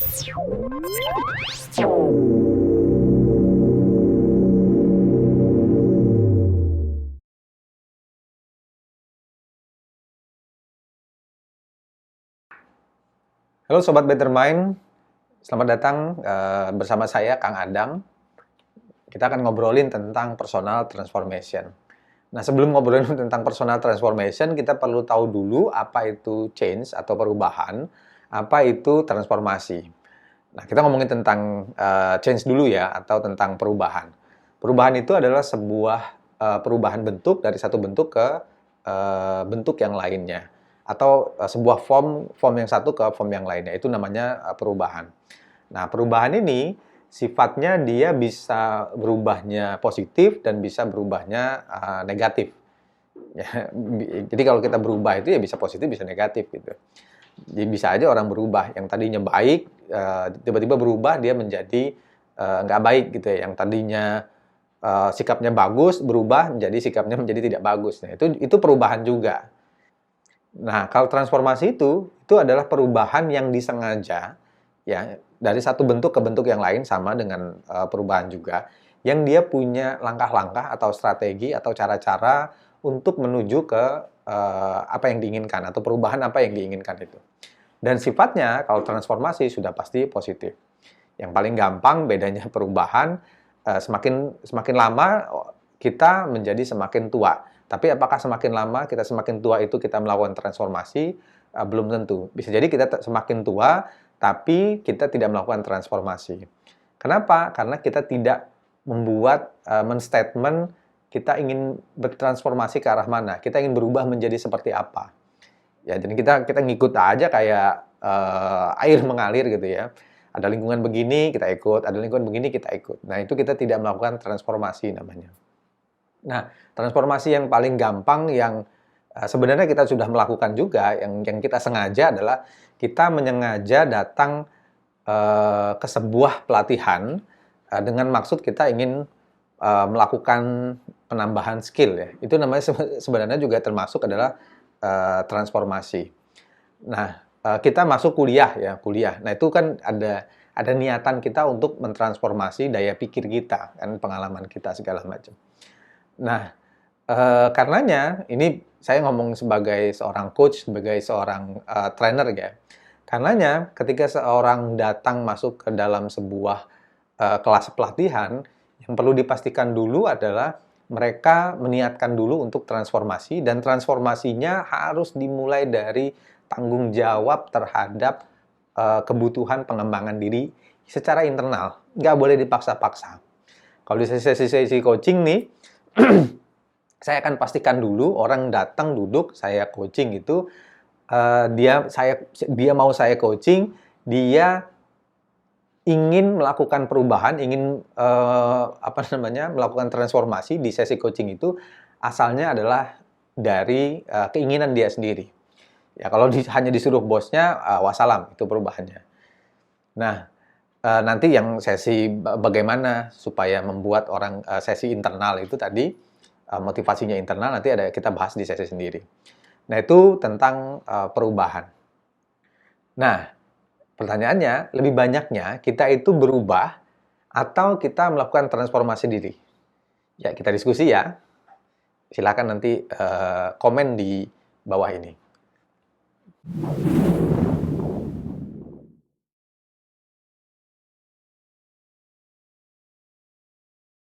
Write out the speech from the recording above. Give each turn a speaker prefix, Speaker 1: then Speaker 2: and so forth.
Speaker 1: Halo Sobat Bettermind, selamat datang bersama saya Kang Adang. Kita akan ngobrolin tentang personal transformation. Nah, sebelum ngobrolin tentang personal transformation, kita perlu tahu dulu apa itu change atau perubahan, apa itu transformasi. Nah, kita ngomongin tentang change dulu ya, atau tentang perubahan. Perubahan itu adalah sebuah perubahan bentuk dari satu bentuk ke bentuk yang lainnya. Atau sebuah form yang satu ke form yang lainnya. Itu namanya perubahan. Nah, perubahan ini sifatnya dia bisa berubahnya positif dan bisa berubahnya negatif. Ya, jadi kalau kita berubah itu ya bisa positif, bisa negatif gitu. Jadi bisa aja orang berubah yang tadinya baik, tiba-tiba berubah dia menjadi nggak baik gitu ya. Yang tadinya sikapnya bagus berubah menjadi sikapnya menjadi tidak bagus. Nah, itu perubahan juga. Nah, kalau transformasi itu adalah perubahan yang disengaja, ya, dari satu bentuk ke bentuk yang lain sama dengan perubahan juga, yang dia punya langkah-langkah atau strategi atau cara-cara untuk menuju ke apa yang diinginkan atau perubahan apa yang diinginkan itu. Dan sifatnya kalau transformasi sudah pasti positif. Yang paling gampang bedanya perubahan, semakin lama kita menjadi semakin tua. Tapi apakah semakin lama kita semakin tua itu kita melakukan transformasi? Belum tentu. Bisa jadi kita semakin tua, tapi kita tidak melakukan transformasi. Kenapa? Karena kita tidak membuat men-statement kita ingin bertransformasi ke arah mana. Kita ingin berubah menjadi seperti apa. Ya, jadi kita ngikut aja kayak air mengalir gitu ya. Ada lingkungan begini kita ikut, ada lingkungan begini kita ikut. Nah, itu kita tidak melakukan transformasi namanya. Nah, transformasi yang paling gampang yang sebenarnya kita sudah melakukan juga, yang kita sengaja adalah kita menyengaja datang ke sebuah pelatihan dengan maksud kita ingin melakukan penambahan skill ya. Itu namanya sebenarnya juga termasuk adalah transformasi. Nah, kita masuk kuliah ya, kuliah. Nah, itu kan ada niatan kita untuk mentransformasi daya pikir kita, kan pengalaman kita segala macam. Nah, karenanya ini saya ngomong sebagai seorang coach, sebagai seorang trainer ya. Karenanya ketika seorang datang masuk ke dalam sebuah kelas pelatihan, yang perlu dipastikan dulu adalah mereka meniatkan dulu untuk transformasi dan transformasinya harus dimulai dari tanggung jawab terhadap kebutuhan pengembangan diri secara internal. Nggak boleh dipaksa-paksa. Kalau di sesi-sesi coaching nih, saya akan pastikan dulu orang datang duduk, saya coaching itu, dia mau saya coaching, dia ingin melakukan perubahan, ingin melakukan transformasi di sesi coaching itu, asalnya adalah dari keinginan dia sendiri. Ya, kalau hanya disuruh bosnya, wassalam, itu perubahannya. Nah, nanti yang sesi bagaimana supaya membuat orang sesi internal itu tadi, motivasinya internal, nanti kita bahas di sesi sendiri. Nah, itu tentang perubahan. Nah, pertanyaannya, lebih banyaknya kita itu berubah atau kita melakukan transformasi diri? Ya, kita diskusi ya. Silakan nanti komen di bawah ini.